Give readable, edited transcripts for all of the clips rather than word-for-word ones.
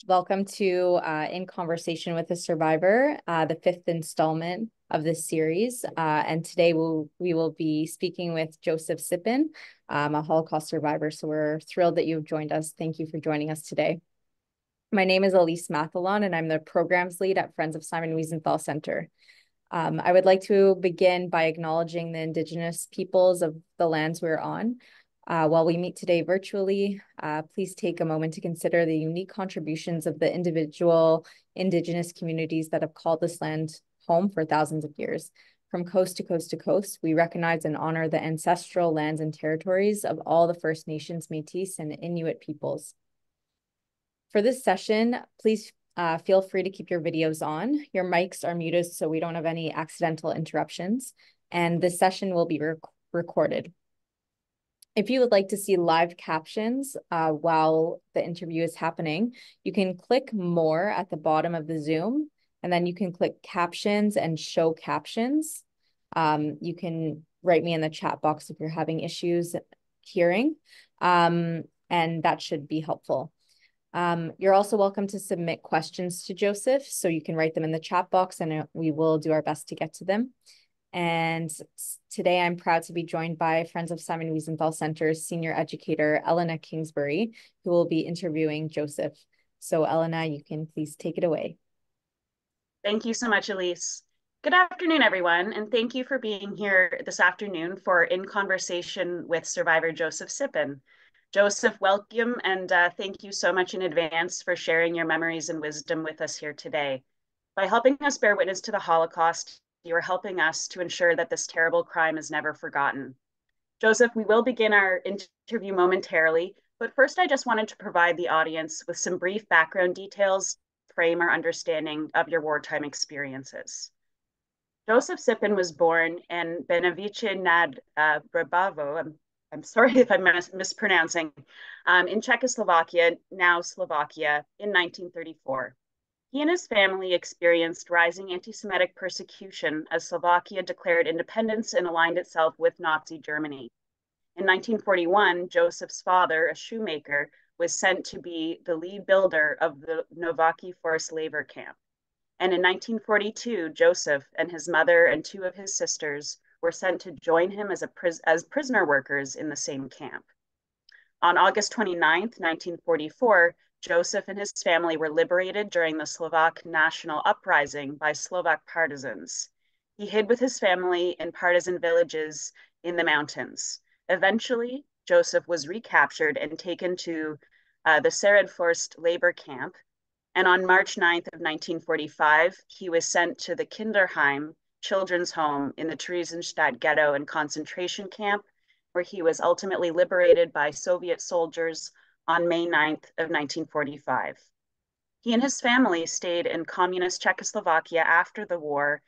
Welcome to In Conversation with a Survivor, the fifth installment of this series. And today we will be speaking with Jozef Cipin, a Holocaust survivor. So we're thrilled that you've joined us. Thank you for joining us today. My name is Elise Mathalon, and I'm the programs lead at Friends of Simon Wiesenthal Center. I would like to begin by acknowledging the Indigenous peoples of the lands we're on. While we meet today virtually, please take a moment to consider the unique contributions of the individual Indigenous communities that have called this land home for thousands of years. From coast to coast to coast, we recognize and honor the ancestral lands and territories of all the First Nations, Métis, and Inuit peoples. For this session, please feel free to keep your videos on. Your mics are muted so we don't have any accidental interruptions, and this session will be recorded. If you would like to see live captions while the interview is happening, you can click more at the bottom of the Zoom, and then you can click captions and show captions. You can write me in the chat box if you're having issues hearing, and that should be helpful. You're also welcome to submit questions to Jozef, so you can write them in the chat box and we will do our best to get to them. And today I'm proud to be joined by Friends of Simon Wiesenthal Center's senior educator, Elena Kingsbury, who will be interviewing Jozef. So Elena, you can please take it away. Thank you so much, Elise. Good afternoon, everyone, and thank you for being here this afternoon for In Conversation with Survivor Josef Cipin. Jozef, welcome, and thank you so much in advance for sharing your memories and wisdom with us here today. By helping us bear witness to the Holocaust, you are helping us to ensure that this terrible crime is never forgotten. Jozef, we will begin our interview momentarily, but first I just wanted to provide the audience with some brief background details to frame our understanding of your wartime experiences. Jozef Cipin was born in Benovice nad Brabavo, I'm sorry if I'm mispronouncing, in Czechoslovakia, now Slovakia, in 1934. He and his family experienced rising anti-Semitic persecution as Slovakia declared independence and aligned itself with Nazi Germany. In 1941, Jozef's father, a shoemaker, was sent to be the lead builder of the Nováky forced labor camp. And in 1942, Jozef and his mother and two of his sisters were sent to join him as prisoner workers in the same camp. On August 29th, 1944, Jozef and his family were liberated during the Slovak national uprising by Slovak partisans. He hid with his family in partisan villages in the mountains. Eventually, Jozef was recaptured and taken to the Sered forced labor camp. And on March 9th of 1945, he was sent to the Kinderheim children's home in the Theresienstadt ghetto and concentration camp, where he was ultimately liberated by Soviet soldiers on May 9th of 1945. He and his family stayed in communist Czechoslovakia after the war,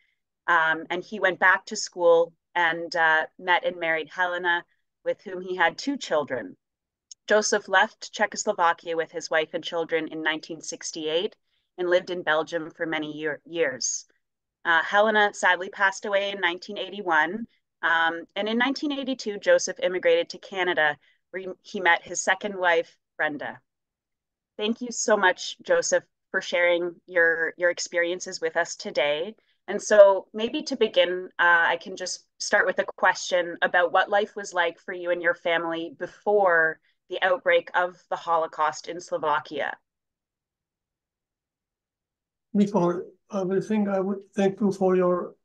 and he went back to school and met and married Helena, with whom he had two children. Jozef left Czechoslovakia with his wife and children in 1968 and lived in Belgium for many years. Helena sadly passed away in 1981, and in 1982, Jozef immigrated to Canada, where he met his second wife, Brenda. Thank you so much, Jozef, for sharing your experiences with us today. And so maybe to begin, I can just start with a question about what life was like for you and your family before the outbreak of the Holocaust in Slovakia. Before everything, I would thank you for your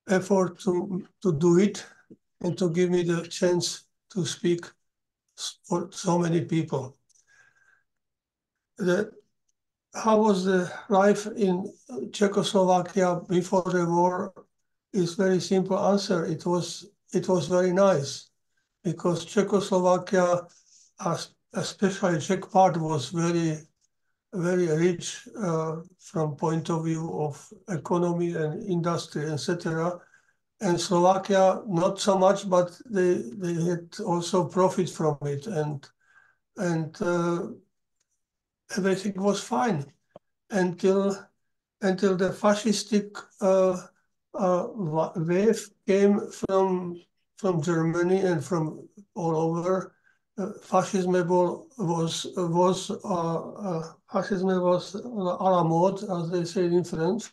effort to do it and to give me the chance to speak for so many people. How was the life in Czechoslovakia before the war is very simple answer. It was very nice, because Czechoslovakia, especially Czech part, was very rich from point of view of economy and industry, etc. And Slovakia, not so much, but they had also profit from it, and everything was fine until the fascistic wave came from Germany and from all over, fascism was à la mode, as they say in French,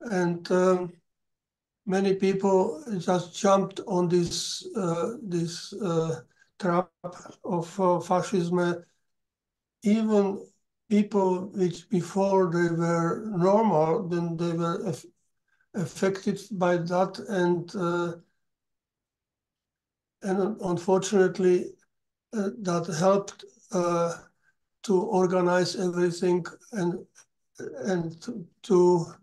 and many people just jumped on this trap of fascism. Even people which before they were normal, then they were affected by that, and unfortunately that helped to organize everything and to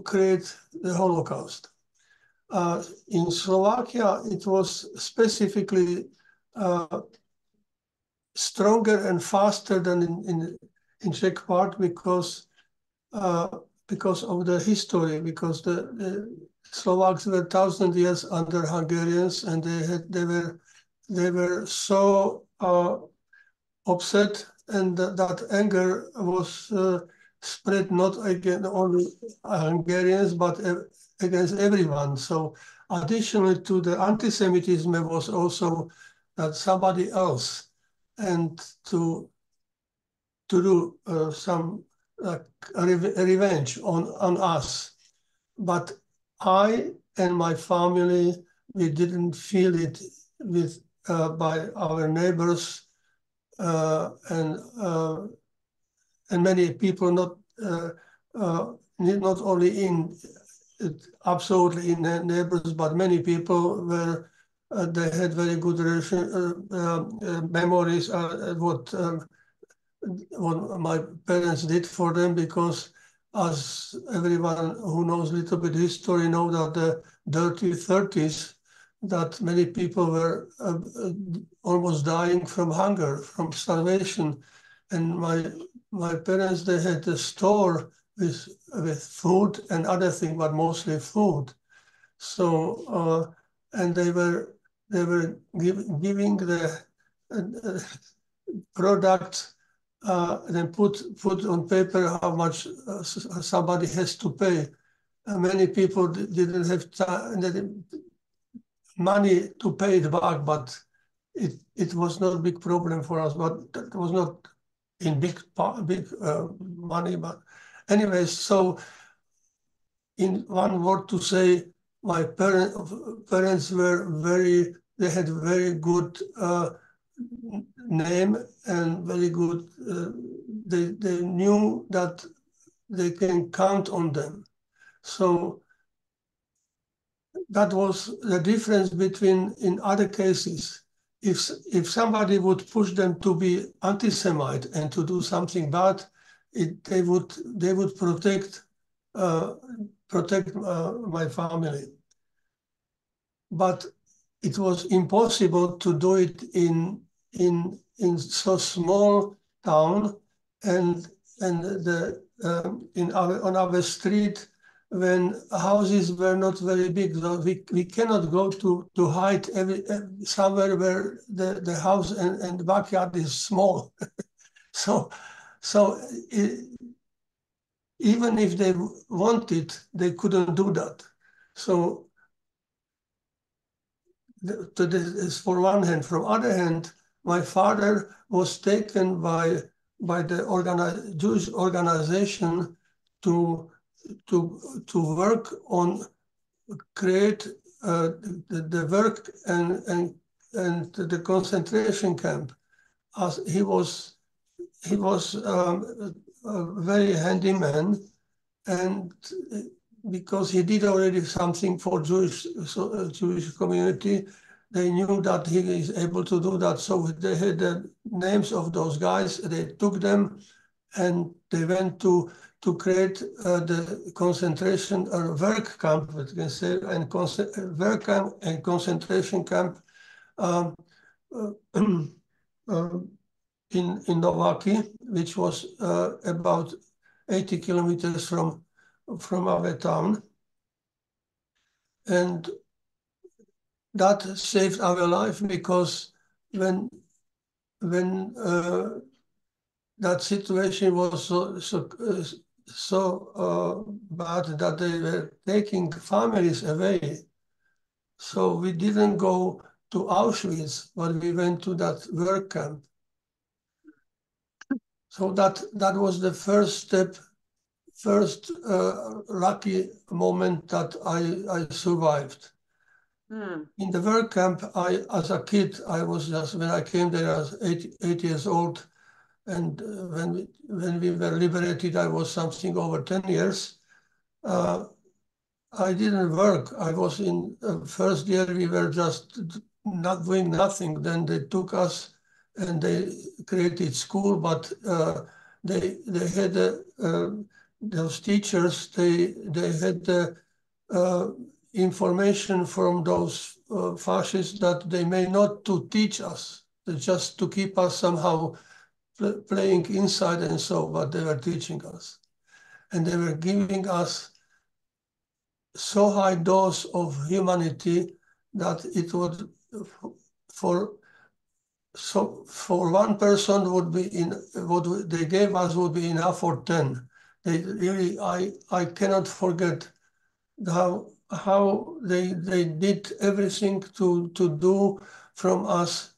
create the Holocaust. In Slovakia, it was specifically stronger and faster than in Czech part because of the history, because the Slovaks were 1,000 years under Hungarians, and they were so upset, and that anger was spread not against only Hungarians but against everyone. So additionally to the anti-Semitism was also that somebody else, and to do some revenge on us. But I and my family, we didn't feel it by our neighbors and many people, not only in absolutely in neighbors, but many people were they had very good memories what my parents did for them, because as everyone who knows a little bit history know that the dirty 30s, that many people were almost dying from hunger, from starvation. And my parents, they had a store with food and other things, but mostly food. So and they were giving the products, then put on paper how much somebody has to pay. Many people didn't have money to pay it back, but it was not a big problem for us. But that was not in big money. But anyways, so in one word to say, my parents were they had very good name and very good, they knew that they can count on them. So that was the difference between in other cases. If somebody would push them to be anti-Semite and to do something bad, they would protect my family. But it was impossible to do it in so small town, and on our street, when houses were not very big. So we cannot go to hide somewhere where the house and the backyard is small. so even if they wanted, they couldn't do that. So this is for one hand. From other hand, my father was taken by the Jewish organization to work on create the work and the concentration camp. As he was a very handy man, and because he did already something for Jewish community, they knew that he is able to do that. So they had the names of those guys. They took them, and they went to create the concentration or work camp, we can say, and work camp and concentration camp in Nováky, which was about 80 kilometers from our town. And that saved our life, because when that situation was so bad that they were taking families away. So we didn't go to Auschwitz, but we went to that work camp. So that was the first step, first lucky moment that I survived. In the work camp, as a kid, when I came there, I was eight years old. And when we were liberated, I was something over 10 years. I didn't work. I was in first year, we were just not doing nothing. Then they took us and they created school, but they had those teachers, they had the information from those fascists that they may not to teach us, just to keep us somehow playing inside and so, but they were teaching us. And they were giving us so high dose of humanity that it would, for one person would be in, what they gave us would be enough for 10. They really, I cannot forget how they did everything to do from us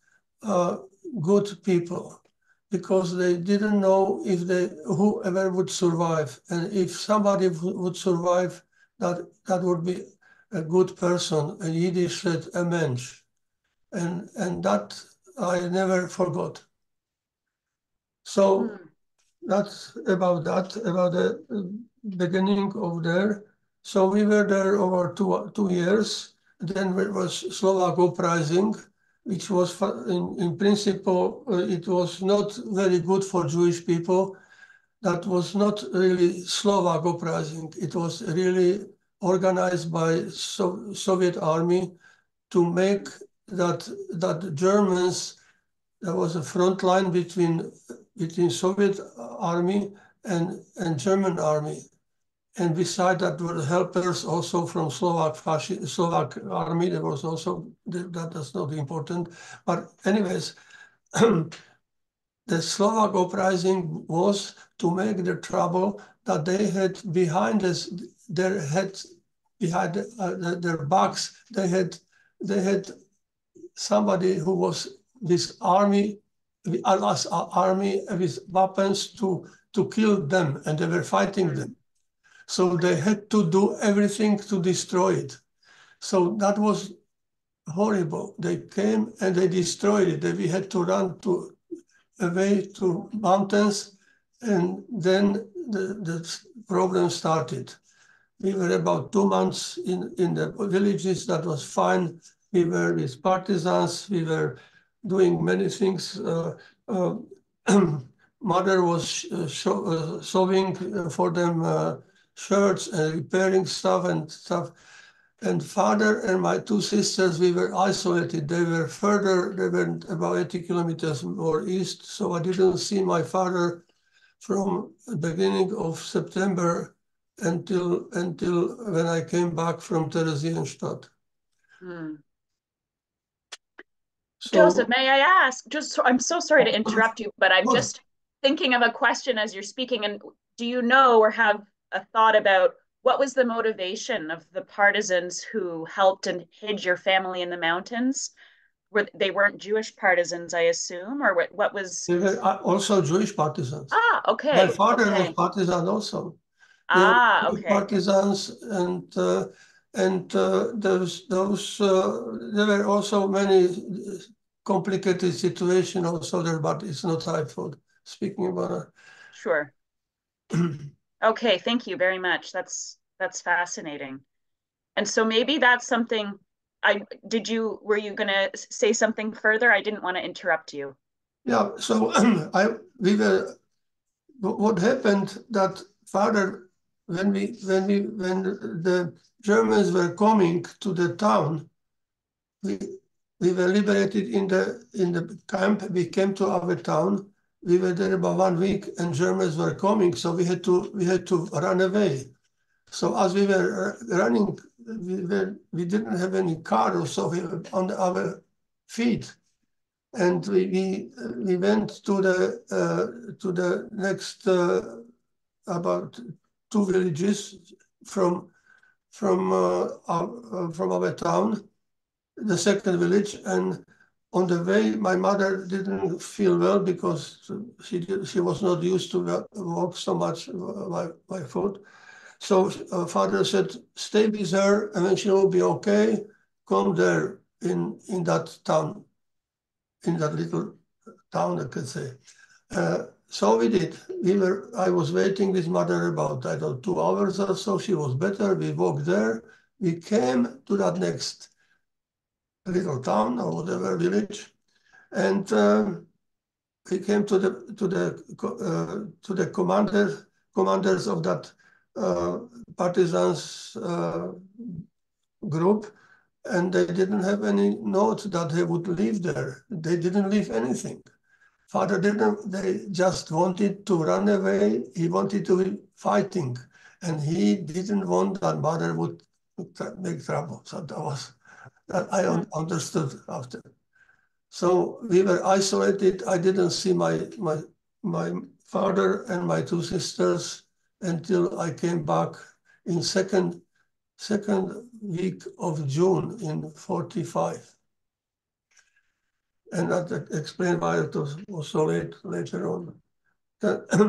good people, because they didn't know if whoever would survive, and if somebody would survive, that would be a good person. In Yiddish said a mensch, and that I never forgot. So that's about the beginning of there. So we were there over two years. Then there was Slovak uprising, which was in principle, it was not very good for Jewish people. That was not really Slovak uprising. It was really organized by Soviet army to make that Germans, there was a front line between Soviet army and German army. And beside that were helpers also from Slovak army. There was also, that is not important. But anyways, the Slovak uprising was to make the trouble that they had behind their heads, behind their backs, they had somebody who was this army, Allah's army with weapons to kill them, and they were fighting them. So they had to do everything to destroy it. So that was horrible. They came and they destroyed it. We had to run away to mountains, and then the problem started. We were about 2 months in the villages. That was fine. We were with partisans. We were doing many things. Mother was sewing for them shirts and repairing stuff. And father and my two sisters, we were isolated. They were further, they were about 80 kilometers more east. So I didn't see my father from the beginning of September until when I came back from Theresienstadt. So, Joseph, may I ask, I'm so sorry to interrupt you, but I'm just thinking of a question as you're speaking. And do you know or have a thought about what was the motivation of the partisans who helped and hid your family in the mountains? They weren't Jewish partisans, I assume, or what was? They were also Jewish partisans. Ah, okay. My father was partisan also. Okay. Partisans, and those there were also many complicated situations also there, but it's not time for speaking about it. Sure. Okay, thank you very much. That's fascinating. And so maybe that's something were you going to say something further? I didn't want to interrupt you. Yeah, so what happened that father, when the Germans were coming to the town, we were liberated in the camp. We came to our town. We were there about 1 week, and Germans were coming, so we had to run away. So as we were running, we didn't have any car, so we were on our feet, and we went to the next about 2 villages from our town. the second village, and on the way, my mother didn't feel well because she was not used to walk so much by foot. So father said, stay with her, and when she will be okay, come there in that town, in that little town, I could say. So we did. I was waiting with mother about, I don't know, 2 hours or so. She was better. We walked there. We came to that next little town or whatever village, and we came to the commanders of that partisans group, and they didn't have any note that they would live there. They didn't leave anything. Father didn't, they just wanted to run away. He wanted to be fighting, and he didn't want that mother would make trouble. So that I understood after. So we were isolated. I didn't see my father and my 2 sisters until I came back in second week of June in 45. And that explained why it was so late later on.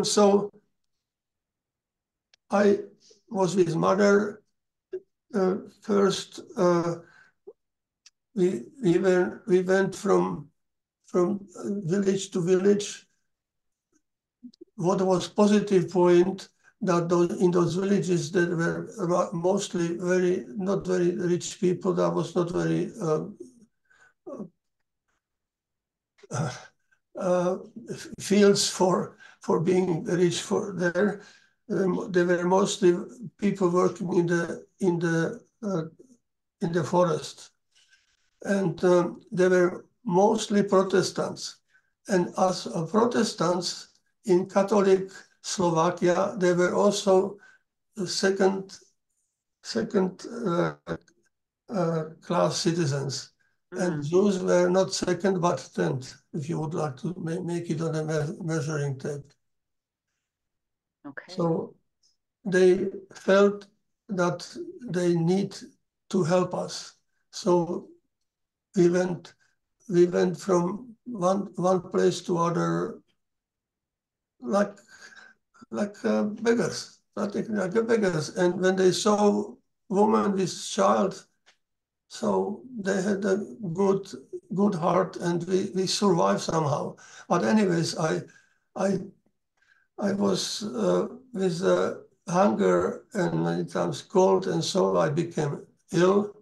So I was with mother first. We went from village to village. What was positive point that in those villages that were mostly not very rich people. That was not very fields for being rich for there. They were mostly people working in the forest, and they were mostly Protestants. And as Protestants in Catholic Slovakia, they were also second class citizens. And Jews were not second, but 10th, if you would like to make it on a measuring tape. Okay. So they felt that they need to help us. So we went from one place to other like beggars, like beggars. And when they saw woman with child, so they had a good heart, and we survived somehow. But anyways, I was with hunger and many times cold, and so I became ill.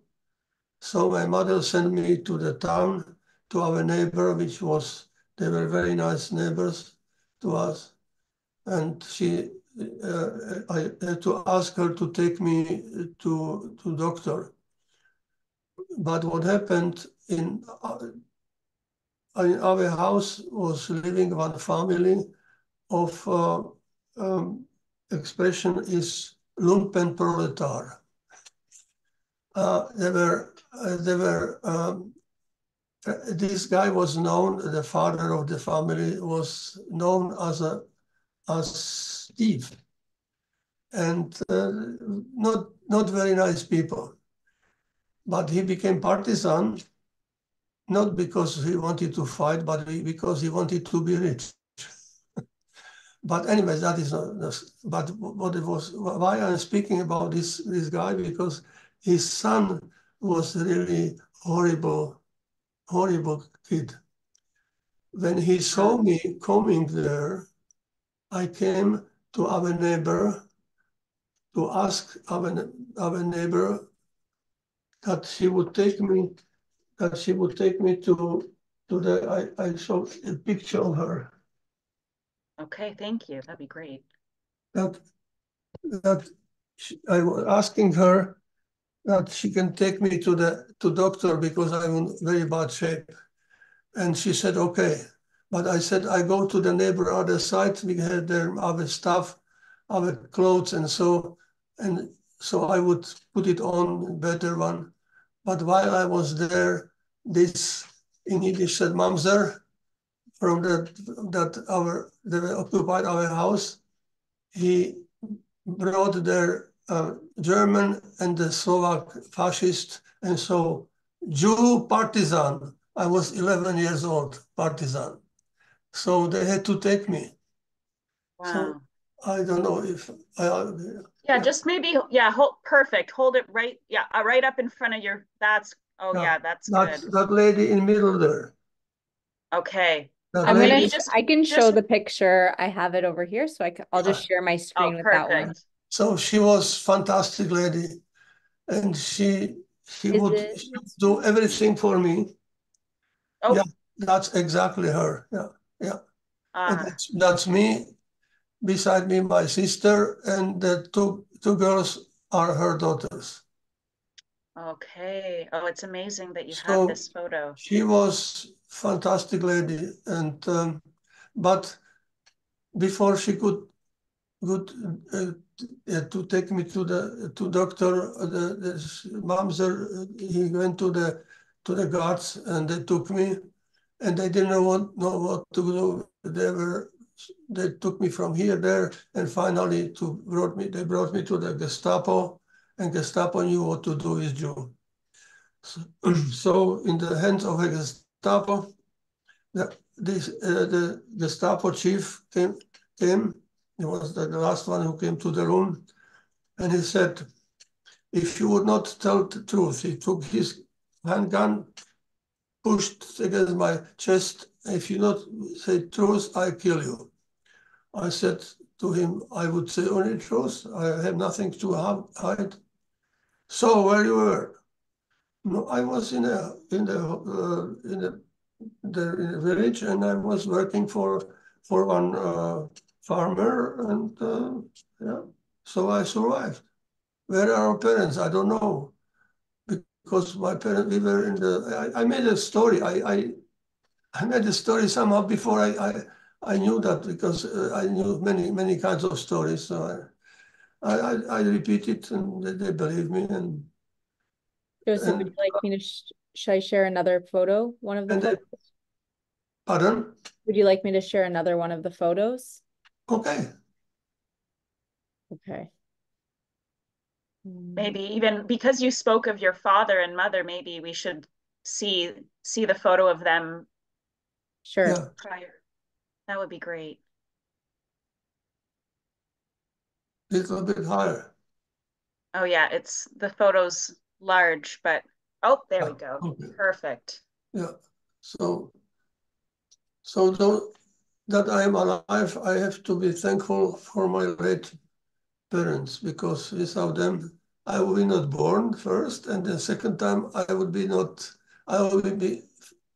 So my mother sent me to the town, to our neighbor, they were very nice neighbors to us. And I had to ask her to take me to doctor. But what happened in our house was living one family of expression is lumpen proletar. This guy was known, the father of the family was known as thief, and not very nice people. But he became partisan, not because he wanted to fight, but because he wanted to be rich. But anyways, that is not. But what it was, why I'm speaking about this guy, because his son was really horrible kid. When he saw me coming there, I came to our neighbor to ask our neighbor that she would take me to the. I showed a picture of her. Okay, thank you. That'd be great. That I was asking her that she can take me to doctor because I'm in very bad shape, and she said okay. But I said I go to the neighbor other side. We had there our stuff, our clothes, and so I would put it on better one. But while I was there, this in Yiddish said mamzer from they occupied our house. He brought their German and the Slovak fascist, and so Jew partisan. I was 11 years old, partisan. So they had to take me. So Wow. I don't know if I, Yeah, just maybe, yeah, perfect. Hold it right, yeah, right up in front of your, oh yeah, yeah, that's good. that lady in middle there. Okay. That I'm gonna, lady, Maybe just, I can show just, the picture. I have it over here, so I'll just yeah. share my oh, screen with that one. perfect. So she was fantastic lady, and she Is would it? she would do everything for me. Yeah, Oh, that's exactly her. Yeah, yeah. And uh, that's me. Beside me, my sister, and the two girls are her daughters. okay. Oh, it's amazing that you have So this photo. she was fantastic lady, and but before she could to take me to the to doctor, the mamzer, he went to the guards and they took me, and they didn't know what to do. They took me from here there, and finally they brought me to the Gestapo, and Gestapo knew what to do with Jew. So, so in the hands of a Gestapo, the Gestapo chief came. He was the last one who came to the room, and he said, "If you would not tell the truth," he took his handgun, pushed against my chest. "If you not say truth, I kill you." I said to him, "I would say only truth. I have nothing to hide." "So where you were?" "No, I was in a village, and I was working for one farmer, and yeah, so I survived." "Where are our parents?" "I don't know, because my parents, we were in the. I made a story. I made a story somehow before I knew that, because I knew many kinds of stories. So I repeat it, and they believe me, Joseph, would and you like me to, should I share another photo? One of the and they, photos? pardon? Would you like me to share another one of the photos? Okay. Okay. Maybe even because you spoke of your father and mother, maybe we should see the photo of them Sure. Yeah. prior. That would be great. Little bit higher. Oh yeah, it's the photo's large, but oh, there we Yeah. go. Okay. Perfect. Yeah. So though that I am alive, I have to be thankful for my late parents, because without them, I would be not born first, and the second time I would be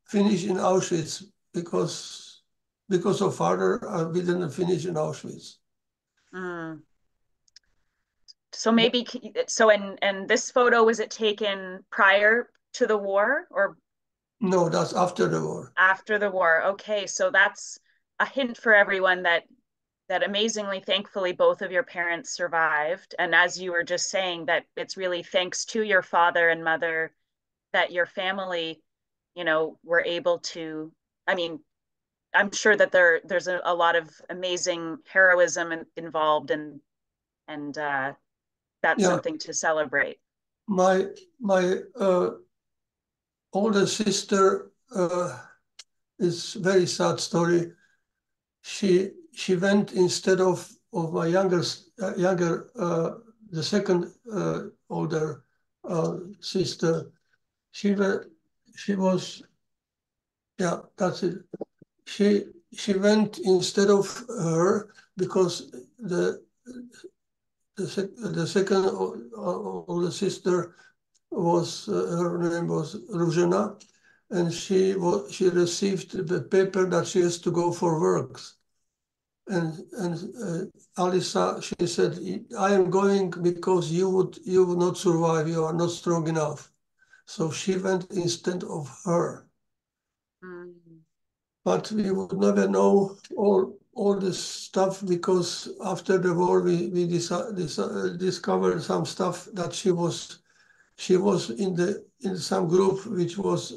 finished in Auschwitz, because of father, we didn't finish in Auschwitz. Mm. So maybe so and this photo, was it taken prior to the war or No, that's after the war. after the war? Okay, so that's a hint for everyone that amazingly, thankfully, both of your parents survived. And as you were just saying, that it's really thanks to your father and mother that your family, were able to, I mean, I'm sure that there's a lot of amazing heroism involved, and that's Yeah, something to celebrate. my older sister is very sad story. She went instead of my younger the second older sister. She were, she was yeah, that's it. She went instead of her, because the second older sister was her name was Ruzhena, and she received the paper that she has to go for works. And Alisa, she said, "I am going because you would not survive. You are not strong enough." So she went instead of her. Mm. But we would never know all this stuff, because after the war we discovered some stuff, that she was in some group which was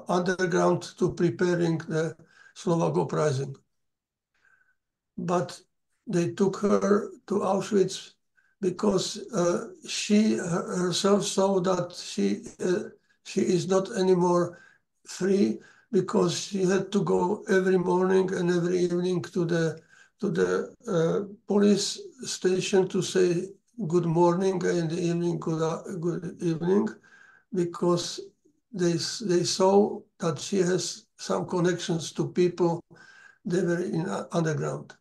underground to preparing the Slovak uprising. But they took her to Auschwitz, because she herself saw that she is not anymore free, because she had to go every morning and every evening to the police station to say good morning, and in the evening good evening, because they saw that she has some connections to people. They were in underground,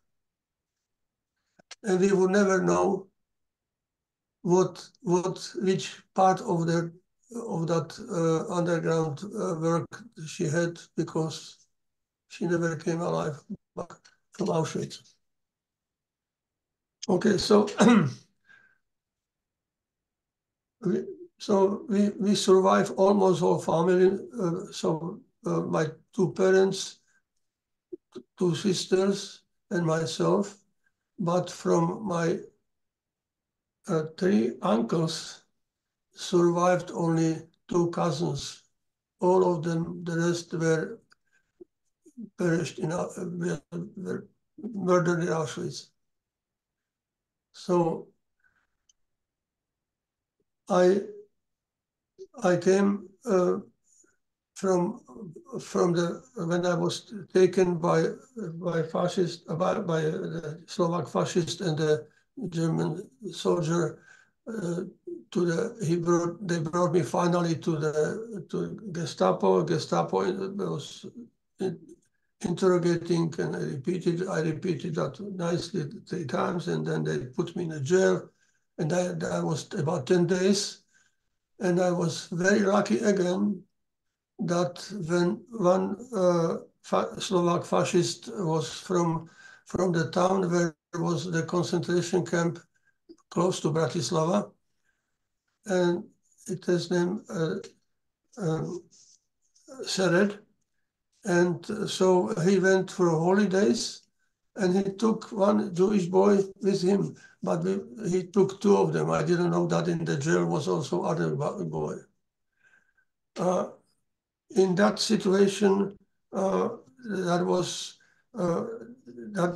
and we would never know which part of that underground work she had, because she never came alive back from Auschwitz. Okay, so we survived, almost all family. My two parents, two sisters, and myself. But from my three uncles, survived only two cousins. All of them, the rest were perished were murdered in Auschwitz. So I came from when I was taken by fascist, by the Slovak fascist and the German soldier they brought me finally to Gestapo. Gestapo was interrogating, and I repeated that nicely 3 times, and then they put me in a jail, and I was about 10 days, and I was very lucky again that when one Slovak fascist was from the town where was the concentration camp close to Bratislava, and it is named Sered. And so he went for holidays, and he took one Jewish boy with him, but he took 2 of them. I didn't know that in the jail was also other boy. In that situation, that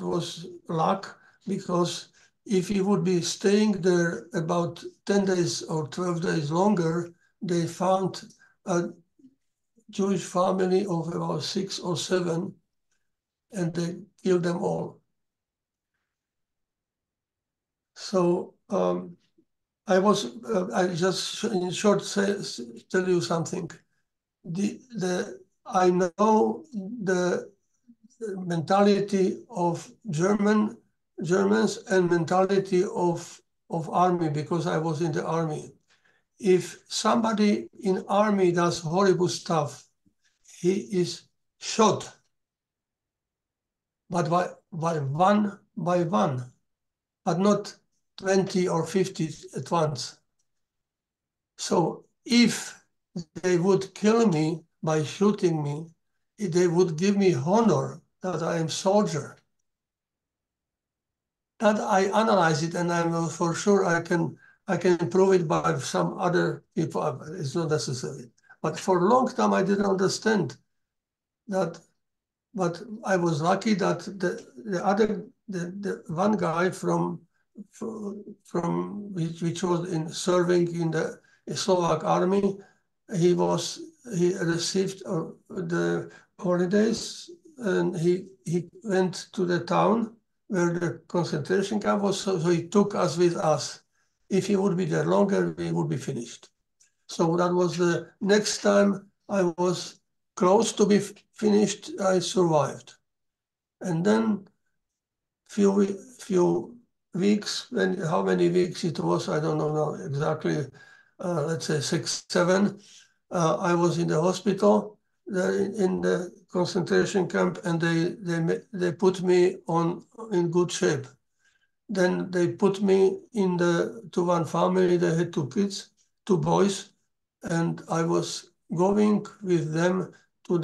was luck, because if he would be staying there about 10 days or 12 days longer, they found a Jewish family of about 6 or 7, and they killed them all. So I just in short tell you something. I know the mentality of Germans and mentality of army, because I was in the army. If somebody in army does horrible stuff, he is shot, but by one, but not 20 or 50 at once. So if they would kill me by shooting me, they would give me honor that I am soldier. That I analyze it, and I'm for sure I can prove it by some other people. It's not necessary. But for a long time I didn't understand that. But I was lucky that the one guy from which was serving in the Slovak army, he received the holidays, and he went to the town where the concentration camp was, so he took us with us. If he would be there longer, we would be finished. So that was the next time I was close to be finished, I survived. And then few weeks, how many weeks it was, I don't know now exactly, let's say 6, 7, I was in the hospital in the concentration camp, and they put me in good shape. Then they put me to one family. They had 2 kids, 2 boys, and I was going with them to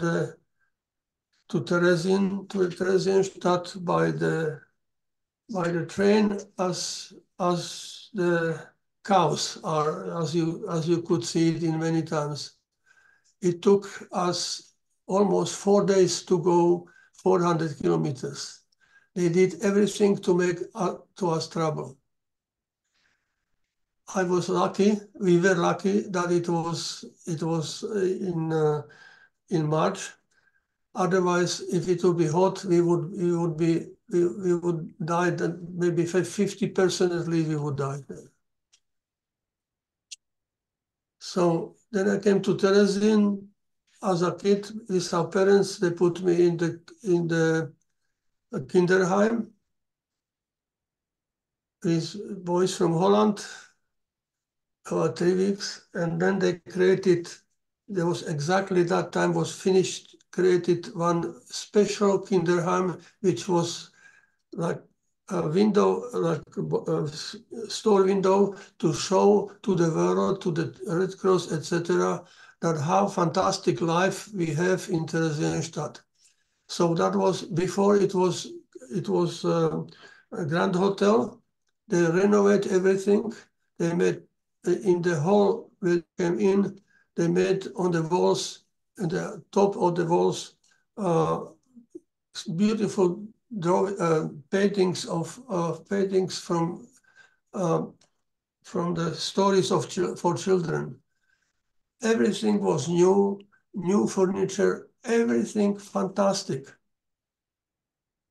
Theresienstadt by the train, as the cows are, as you could see it in many times. It took us almost 4 days to go 400 kilometers. They did everything to make to us trouble. I was lucky. We were lucky that it was in March. Otherwise, if it would be hot, we would die. Maybe 50% at least we would die. So then I came to Terezin as a kid with our parents. They put me in the Kinderheim with boys from Holland, about 3 weeks, and then they created. There was exactly that time was finished. Created one special Kinderheim, which was like a window, like a store window to show to the world, to the Red Cross, etc., that how fantastic life we have in Theresienstadt. So that was before it was a grand hotel. They renovate everything. They made in the hall we came in. They made on the walls, and the top of the walls, beautiful paintings paintings from the stories for children. Everything was new furniture, everything fantastic.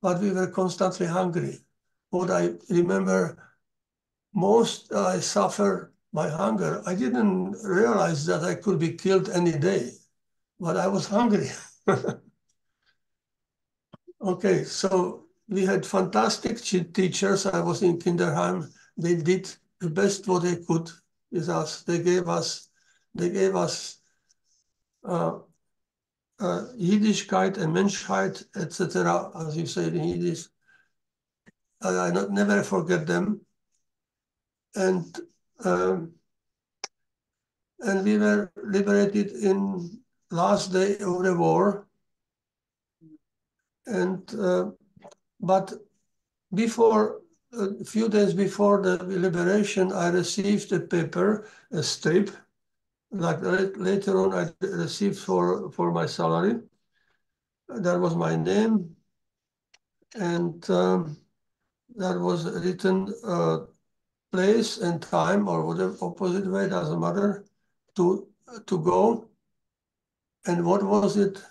But we were constantly hungry. What I remember most, I suffered by hunger. I didn't realize that I could be killed any day, but I was hungry. Okay, so we had fantastic teachers. I was in Kinderheim. They did the best what they could with us. They gave us uh, Yiddishkeit and Menschheit, etc., as you say in Yiddish. I never forget them. And we were liberated in last day of the war. And but before a few days before the liberation, I received a paper, a strip, like later on I received for my salary. That was my name, and that was written place and time or whatever opposite way, doesn't matter, to go. And what was it?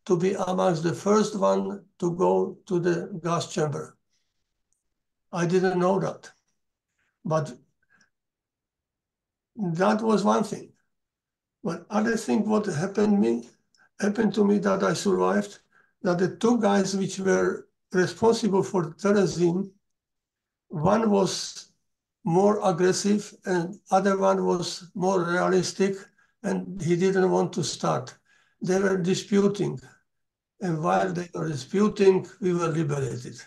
To be amongst the first one to go to the gas chamber. I didn't know that, but that was one thing. But other thing what happened to me that I survived, that the two guys which were responsible for Terezin, one was more aggressive and other one was more realistic, and he didn't want to start. They were disputing, and while they were disputing, we were liberated.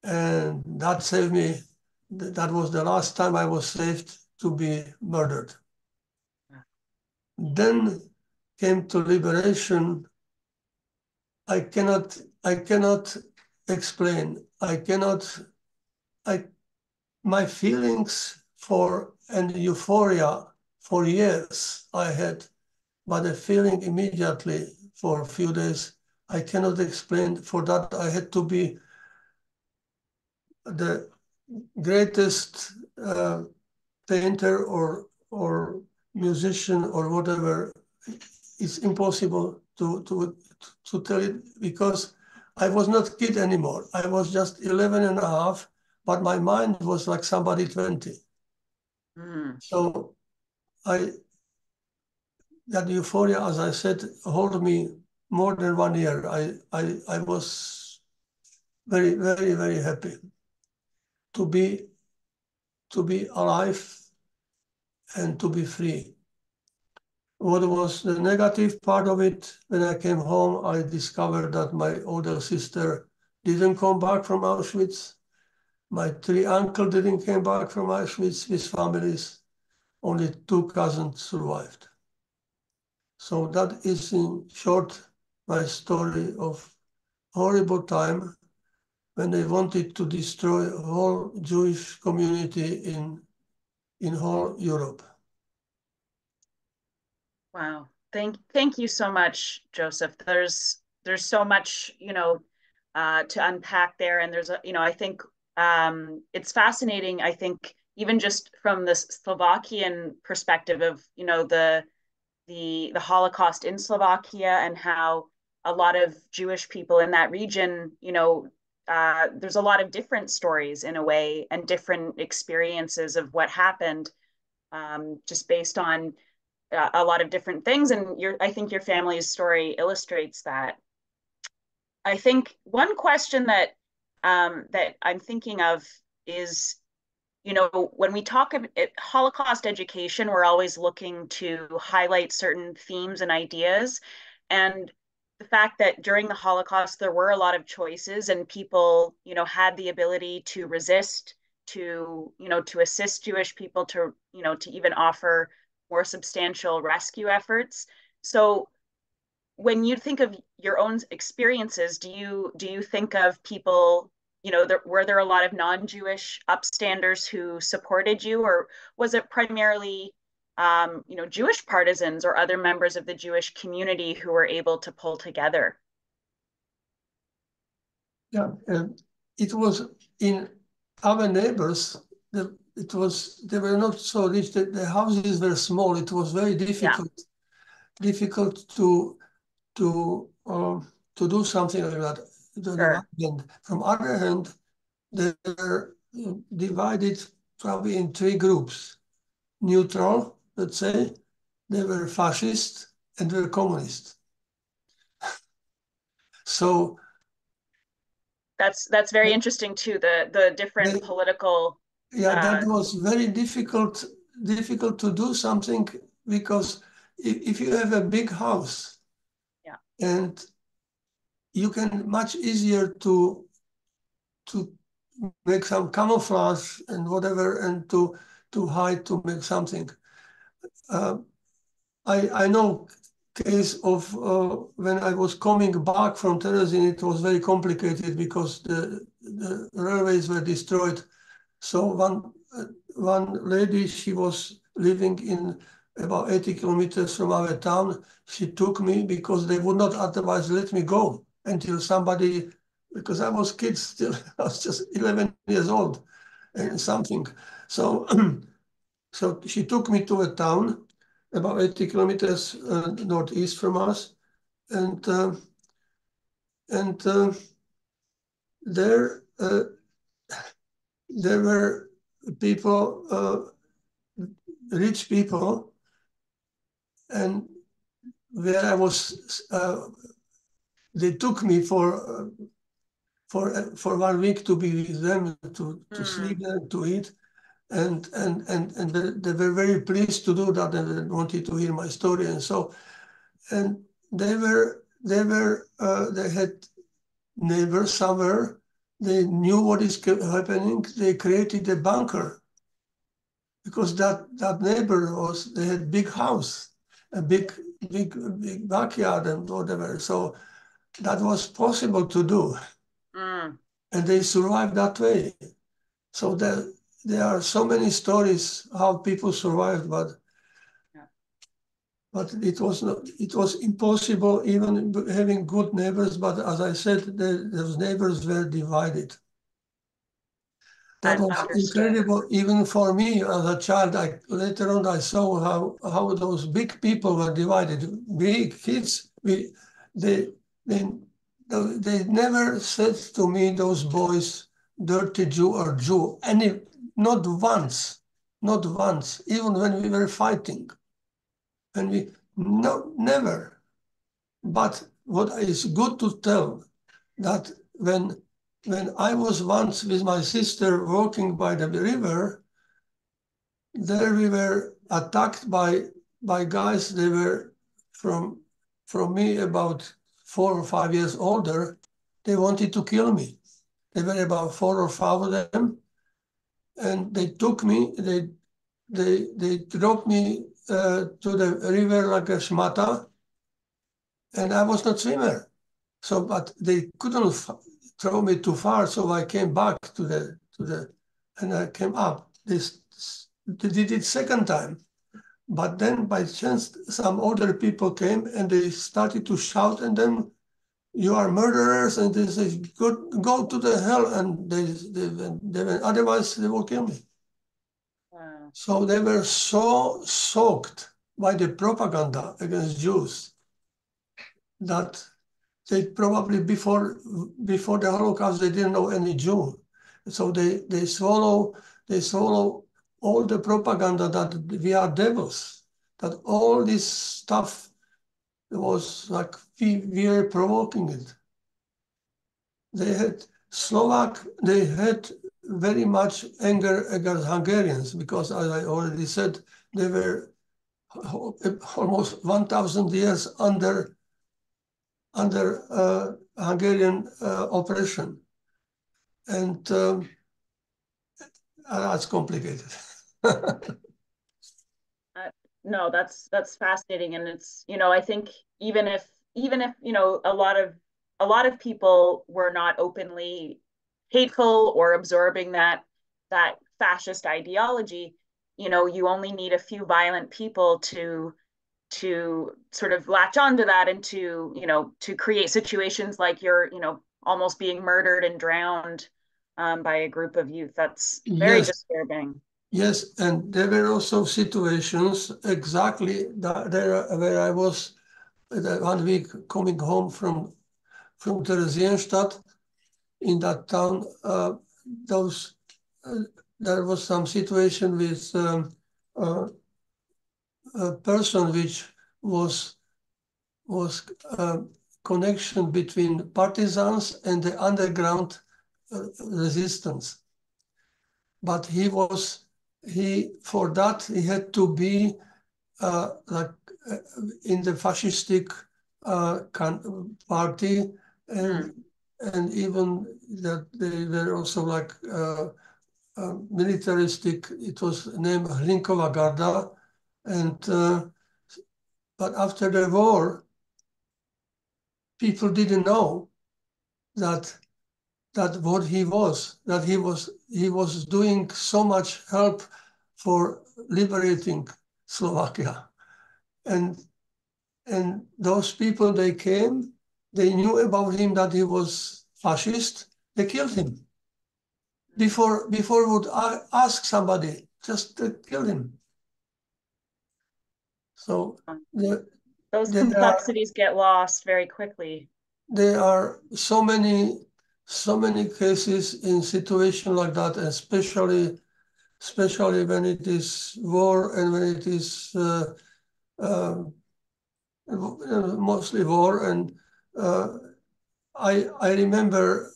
And that saved me. That was the last time I was saved to be murdered. Then came to liberation. I cannot explain. My feelings for and euphoria for years I had, but the feeling immediately for a few days, I cannot explain. For that, I had to be the greatest painter or musician or whatever. It's impossible to tell it, because I was not a kid anymore. I was just 11 and a half, but my mind was like somebody 20. So that euphoria, as I said, hold me more than 1 year. I was very, very, very happy to be alive and to be free. What was the negative part of it? When I came home, I discovered that my older sister didn't come back from Auschwitz. My 3 uncles didn't come back from Auschwitz with families. Only 2 cousins survived. So that is in short my story of horrible time when they wanted to destroy a whole Jewish community in whole Europe. Wow. Thank you so much, Joseph. There's so much, to unpack there. And there's I think it's fascinating. I think, even just from the Slovakian perspective of, you know, the Holocaust in Slovakia and how a lot of Jewish people in that region, you know, there's a lot of different stories in a way and different experiences of what happened, just based on a lot of different things. And I think your family's story illustrates that. I think one question that that I'm thinking of is, you know, when we talk about Holocaust education, we're always looking to highlight certain themes and ideas. And the fact that during the Holocaust, there were a lot of choices and people, you know, had the ability to resist, to, you know, to assist Jewish people, to, you know, to even offer more substantial rescue efforts. So when you think of your own experiences, do you think of people, you know, were there a lot of non-Jewish upstanders who supported you, or was it primarily, you know, Jewish partisans or other members of the Jewish community who were able to pull together? Yeah, it was in our neighbors. They were not so rich. The houses were small. It was very difficult, difficult to do something like that. Sure. From other hand, they were divided probably in three groups. Neutral, let's say, they were fascist and they were communist. So that's very interesting too, the different political. Yeah, that was very difficult to do something, because if you have a big house, Yeah, and you can much easier to make some camouflage and whatever, and to hide, to make something. I know case of when I was coming back from Terezin, it was very complicated because the railways were destroyed. So one lady, she was living in about 80 kilometers from our town. She took me because they would not otherwise let me go until somebody, because I was kid still, I was just 11 years old and something. So, so she took me to a town about 80 kilometers northeast from us. And there, there were people, rich people, and where I was, they took me for 1 week to be with them, to sleep and to eat, and they were very pleased to do that, and they wanted to hear my story, and so, and they had neighbors somewhere. They knew what is happening. They created a bunker, because that neighbor they had big house, a big backyard and whatever. So that was possible to do. And they survived that way. So there are so many stories how people survived, but it was impossible even having good neighbors. But as I said, those neighbors were divided. That was incredible, even for me as a child. Later on, I saw how those big people were divided. Big kids, they never said to me, those boys, dirty Jew or Jew, not once, even when we were fighting. And never. But what is good to tell, that when I was once with my sister walking by the river, there we were attacked by guys. They were from me about 4 or 5 years older. They wanted to kill me. They were about 4 or 5 of them, and they took me. They dropped me to the river like a shmata, and I was not swimmer. So, but they couldn't throw me too far, so I came back to the and I came up. They did it second time, but then by chance some older people came and they started to shout, and then, you are murderers, and they say, go to the hell, and they otherwise they will kill me. So they were so soaked by the propaganda against Jews that they probably before the Holocaust they didn't know any Jew. So they swallow all the propaganda that we are devils, that all this stuff was like we were provoking it. They had very much anger against Hungarians because, as I already said, they were almost 1,000 years under Hungarian oppression, and that's complicated. No, that's fascinating, and it's, I think even if a lot of people were not openly hateful or absorbing that fascist ideology, you only need a few violent people to sort of latch onto that and to create situations like you're almost being murdered and drowned by a group of youth. That's very Yes, disturbing. yes, and there were also situations exactly there where I was 1 week coming home from Theresienstadt in that town. Those there was some situation with a person which was connection between partisans and the underground resistance. But for that he had to be like in the fascistic party, and even that they were also like militaristic. It was named Hlinkova Garda, and but after the war, people didn't know that what he was doing so much help for liberating Slovakia, and those people they came, they knew about him that he was fascist, they killed him before would ask somebody, just kill him. So those complexities get lost very quickly. There are so many cases in situation like that, especially when it is war and when it is mostly war. And I remember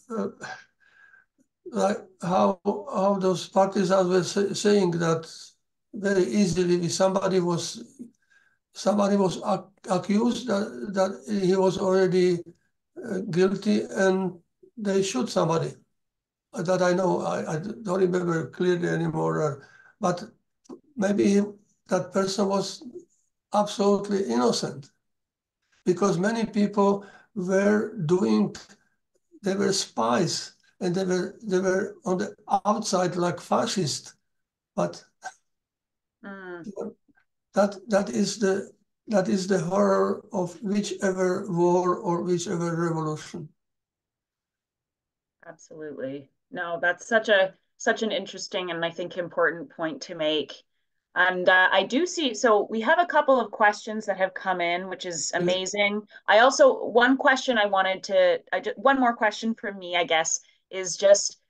like how those partisans were saying that very easily if somebody was accused that he was already guilty and they shoot somebody. That I know, I don't remember clearly anymore, but maybe that person was absolutely innocent because many people were they were spies and they were on the outside like fascists, but that is the horror of whichever war or whichever revolution. Absolutely. No, that's such an interesting and I think important point to make. And I do see, so we have a couple of questions that have come in, which is amazing. I also, one question I wanted to, one more question from me, I guess, is just,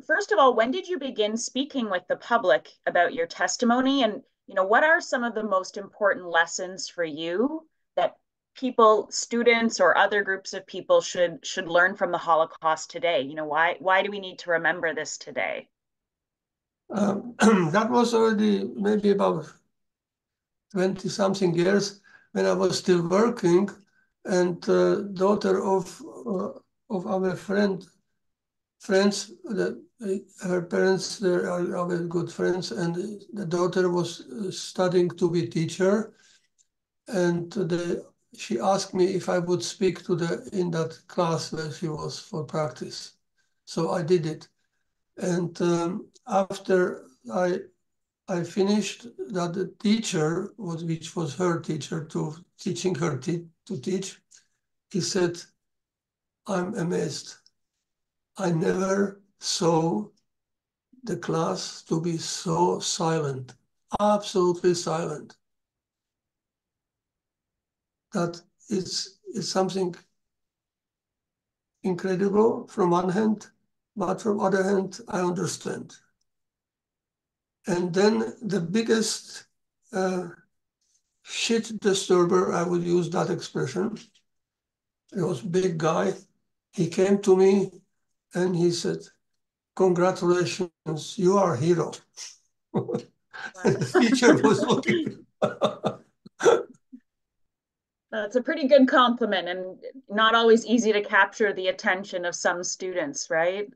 first of all, when did you begin speaking with the public about your testimony? And, what are some of the most important lessons for you that people, students, or other groups of people should learn from the Holocaust today? Why do we need to remember this today? That was already maybe about 20 something years when I was still working, and daughter of our friends, her parents, they are our good friends, and the daughter was studying to be teacher, and she asked me if I would speak in that class where she was for practice. So I did it. And after I finished that the teacher, which was her teacher teaching her to teach, he said, I'm amazed. I never saw the class to be so silent, absolutely silent, that it's something incredible from one hand, but from other hand, I understand. And then the biggest shit disturber, I would use that expression. He was a big guy. He came to me and he said, "Congratulations, you are a hero." And the teacher was looking. That's a pretty good compliment, and not always easy to capture the attention of some students, right?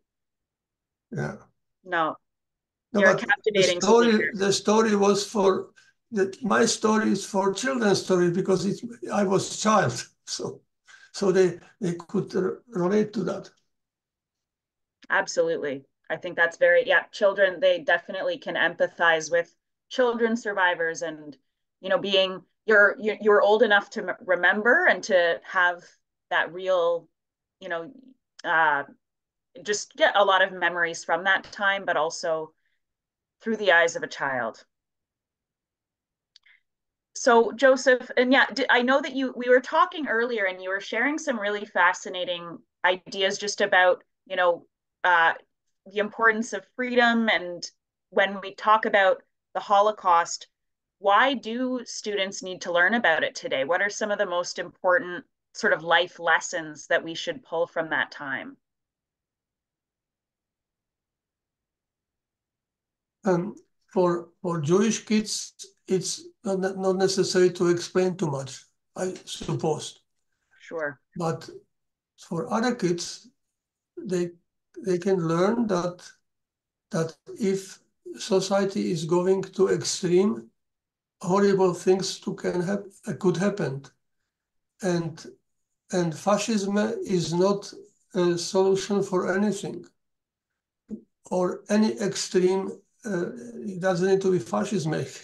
Yeah. No, No, you're a but captivating speaker. the story was for my story is for children's story because I was child, so they could relate to that. Absolutely. I think that's very, yeah, children, they definitely can empathize with children survivors, and, you know, being you're old enough to remember and to have that real, you know, uh, just get a lot of memories from that time, but also through the eyes of a child. So Joseph, and yeah, I know that we were talking earlier and you were sharing some really fascinating ideas just about, you know, uh, the importance of freedom. And when we talk about the Holocaust, why do students need to learn about it today? What are some of the most important sort of life lessons that we should pull from that time? For Jewish kids, it's not necessary to explain too much, I suppose. Sure. But for other kids, they can learn that if society is going to extreme, horrible things could happen, and fascism is not a solution for anything, or any extreme. It doesn't need to be fascism. It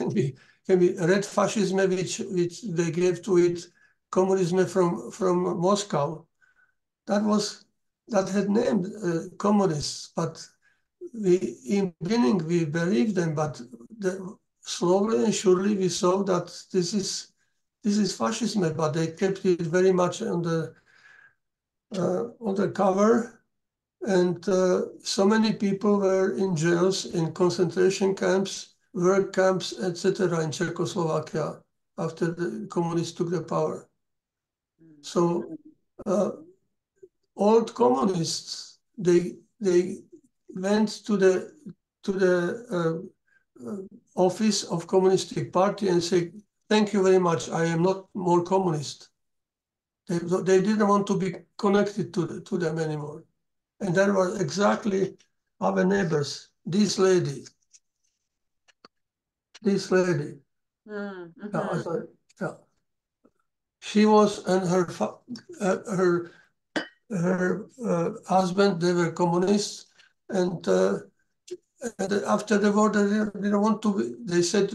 can be red fascism, which they gave to it communism from Moscow. That had named communists, but in beginning we believed them, but slowly and surely we saw that this is fascism, but they kept it very much on the cover. And so many people were in jails, in concentration camps, work camps, etc. in Czechoslovakia after the communists took the power. So old communists, they went to the office of Communistic Party and said, "Thank you very much, I am not more communist." They didn't want to be connected to them anymore. And there were exactly our neighbors, this lady. Mm-hmm. Yeah. She was, and her husband, they were communists, and after the war, they didn't want to be, they said,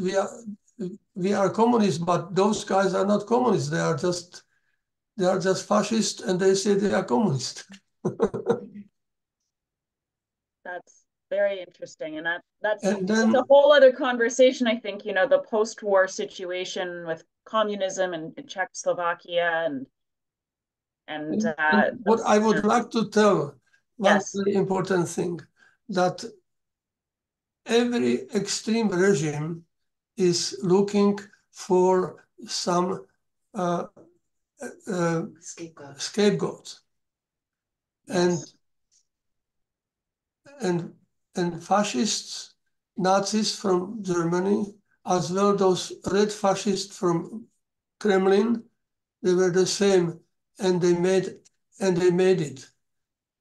we are communists, but those guys are not communists. They are just fascists, and they say they are communists. That's very interesting. And that's then a whole other conversation, I think, you know, the post-war situation with communism and Czechoslovakia and what I would like to tell, one yes. very important thing, that every extreme regime is looking for some scapegoats. Yes. And fascists, Nazis from Germany, as well those red fascists from Kremlin, they were the same, and they made it.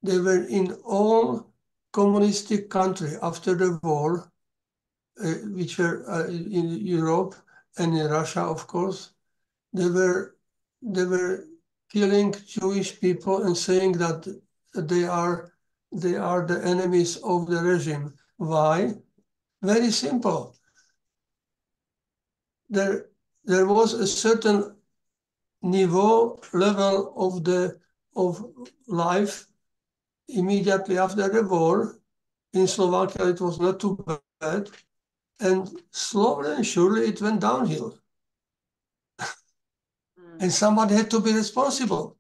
They were in all communistic countries after the war, which were in Europe and in Russia, of course. They were killing Jewish people and saying that they are the enemies of the regime. Why? Very simple. There was a certain level of life immediately after the war in Slovakia, it was not too bad. And slowly and surely it went downhill. And somebody had to be responsible.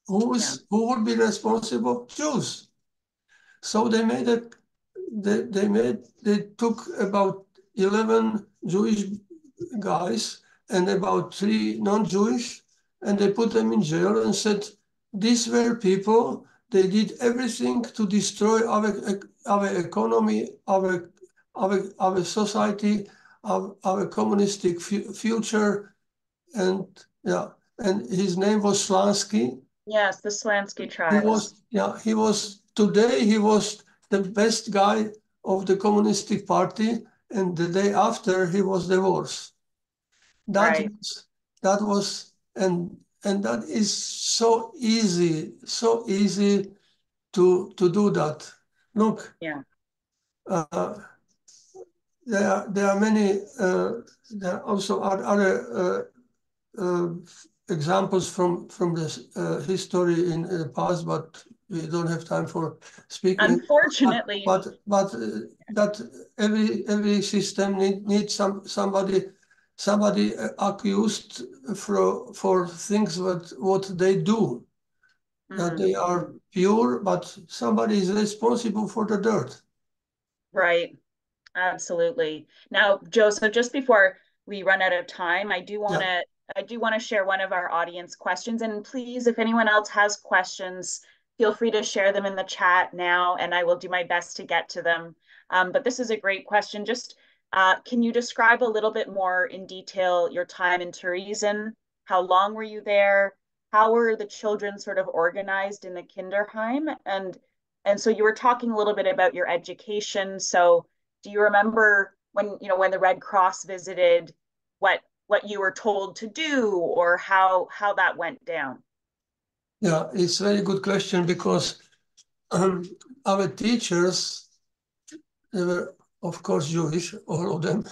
Who would be responsible? Jews. So they took about 11 Jewish guys and about 3 non-Jewish, and they put them in jail and said, these were people, they did everything to destroy our economy, our society, our communistic future. And yeah, and his name was Slansky. Yes, the Slansky trials. He was the best guy of the Communistic Party, and the day after he was divorced. That was and that is so easy to do that. Look, there are many. There are also other examples from the history in the past, but we don't have time for speaking. Unfortunately, but that every system needs somebody accused for things what they do. That they are pure, but somebody is responsible for the dirt. Right. Absolutely. Now, Joseph, just before we run out of time, I do want to share one of our audience questions. And please, if anyone else has questions, feel free to share them in the chat now, and I will do my best to get to them. But this is a great question. Just can you describe a little bit more in detail your time in Theresen? How long were you there? How were the children sort of organized in the Kinderheim? And so you were talking a little bit about your education. So do you remember when the Red Cross visited, what you were told to do, or how that went down? Yeah, it's a very good question, because our teachers, they were, of course, Jewish, all of them.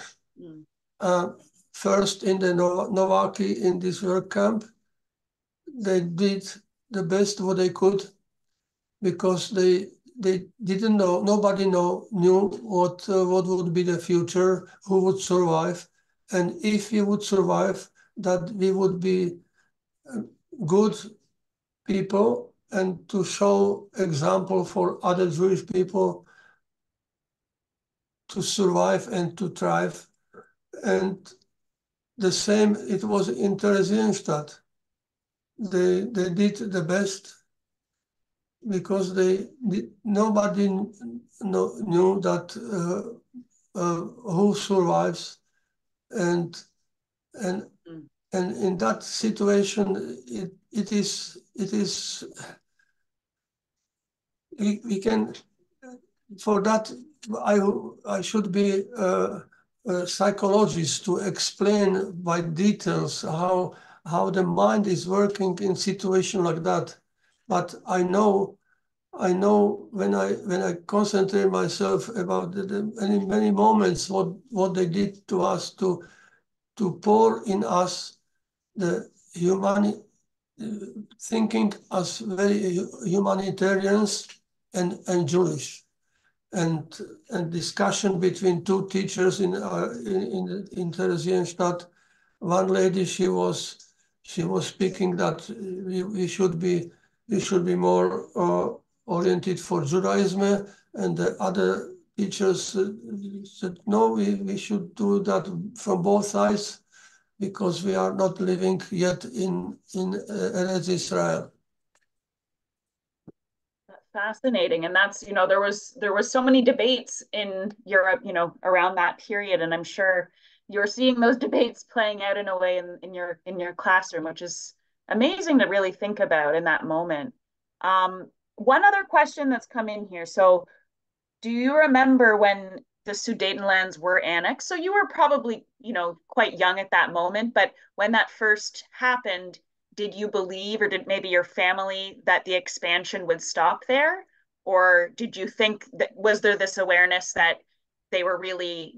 First in the Novaki, in this work camp, they did the best what they could, because they didn't know, nobody knew what would be the future, who would survive, and if we would survive, that we would be good people and to show example for other Jewish people to survive and to thrive. And the same, it was in Theresienstadt. They did the best, because nobody knew that who survives, and in that situation, it is we can, for that I should be a psychologist to explain by details how the mind is working in situation like that. But I know when I concentrate myself about the many moments what they did to us, to pour in us the thinking as very humanitarians and Jewish, and discussion between two teachers in Theresienstadt. One lady, she was speaking that we should be more oriented for Judaism, and the other teachers said no, we should do that from both sides, because we are not living yet in Eretz Israel. Fascinating. And that's, there was so many debates in Europe, around that period. And I'm sure you're seeing those debates playing out in a way in your classroom, which is amazing to really think about in that moment. One other question that's come in here. So do you remember when the Sudetenlands were annexed? So you were probably, quite young at that moment, but when that first happened, did you believe, or did maybe your family, that the expansion would stop there? Or did you think was there this awareness that they were really,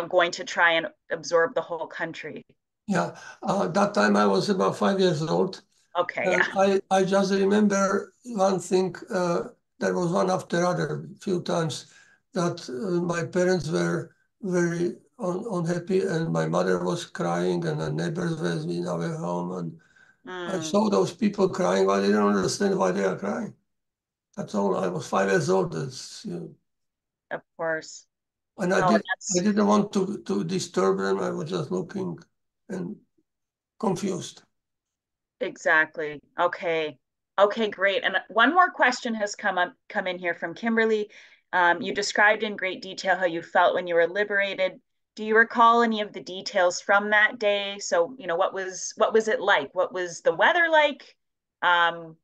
going to try and absorb the whole country? Yeah, that time I was about 5 years old. Okay, yeah. I just remember one thing, there was one after other, a few times. my parents were very unhappy, and my mother was crying, and the neighbors were in our home, and I saw those people crying. I didn't understand why they are crying. That's all. I was 5 years old. Of course. And No, I that's didn't want to disturb them. I was just looking and confused. exactly. Okay. Okay, great. And one more question has come in here from Kimberly. You described in great detail how you felt when you were liberated. Do you recall any of the details from that day? So, what was it like? What was the weather like?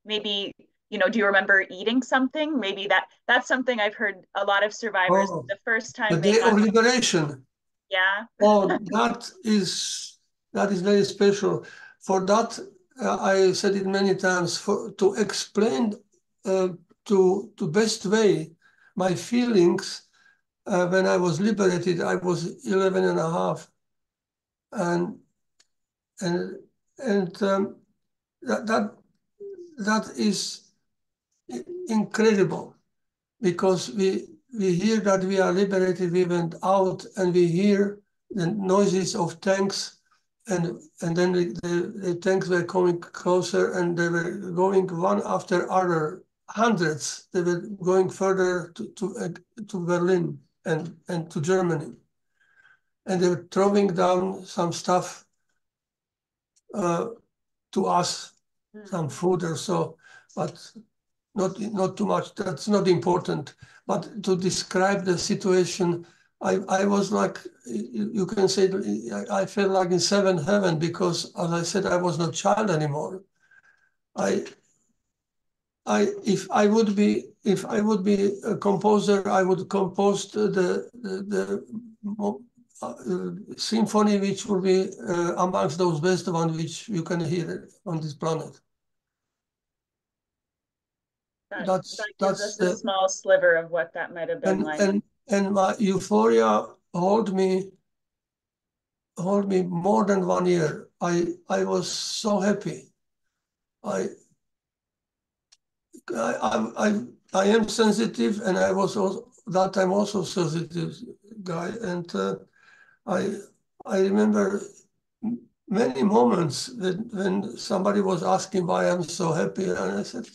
Maybe, do you remember eating something? Maybe that's something I've heard a lot of survivors Oh, the first the time they day got, of liberation. yeah. Oh, that is very special. For that, I said it many times. To explain to best way my feelings when I was liberated, I was 11 and a half, and and and that that that is incredible, because we hear that we are liberated. We went out and we hear the noises of tanks, and then the tanks were coming closer, and they were going one after other, hundreds. They were going further to Berlin and to Germany, and they were throwing down some stuff uh, to us, some food or so, but not too much. That's not important. But to describe the situation, I was like, you can say, I felt like in seventh heaven, because, as I said, I was not child anymore. I, if I would be a composer, I would compose symphony which will be amongst those best ones which you can hear on this planet. That gives That's us a the small sliver of what that might have been and like. and my euphoria hold me more than 1 year. I was so happy. I I am sensitive, and I was also that time also sensitive guy, and I I remember many moments when somebody was asking why I'm so happy, and I said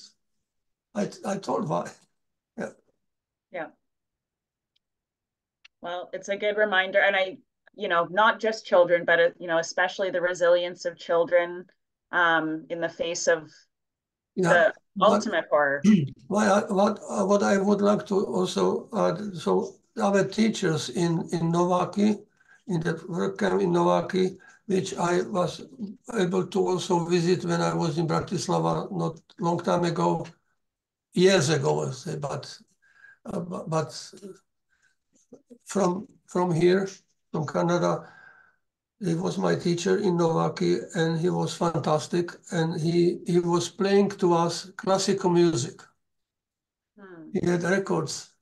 I told why. Yeah. Yeah. Well, it's a good reminder. And not just children, but, especially the resilience of children in the face of Yeah, the but ultimate horror. what I would like to also add, so our teachers in Novaki, in the work camp in Novaki, which I was able to also visit when I was in Bratislava not long time ago, years ago, I say, but from here, from Canada, he was my teacher in Novaki, and he was fantastic. And he was playing to us classical music. He had records,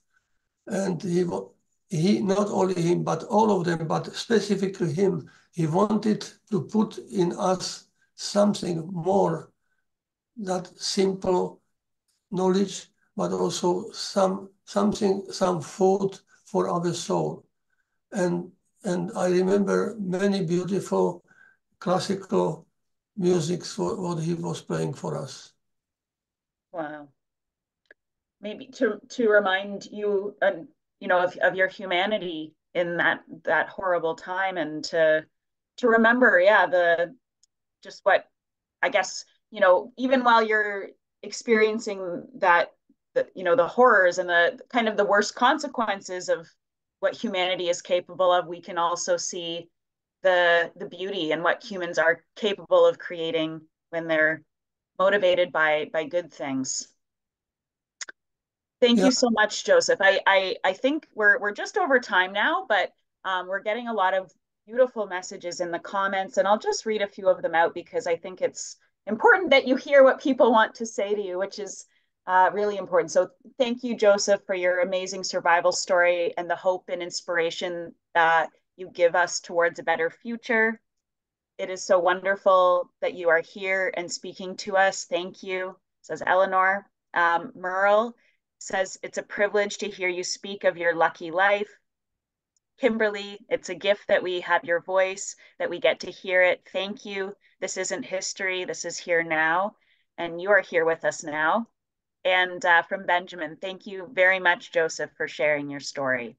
and he not only him, but all of them, but specifically him. He wanted to put in us something more, that simple knowledge, but also some food for our soul. And I remember many beautiful classical music what he was playing for us. Wow. Maybe to remind you, of your humanity in that horrible time, and to remember, yeah, just what, I guess, even while you're experiencing the horrors and the kind of the worst consequences of what humanity is capable of, we can also see the beauty and what humans are capable of creating when they're motivated by good things. Thank Yeah, you so much, Joseph. I think we're just over time now, but we're getting a lot of beautiful messages in the comments, and I'll just read a few of them out because I think it's important that you hear what people want to say to you, which is really important. So thank you, Joseph, for your amazing survival story and the hope and inspiration that you give us towards a better future. It is so wonderful that you are here and speaking to us. Thank you, says Eleanor. Merle, says, it's a privilege to hear you speak of your lucky life. Kimberly, it's a gift that we have your voice, that we get to hear it. Thank you. This isn't history, this is here now, and you are here with us now. And from Benjamin, thank you very much, Joseph, for sharing your story.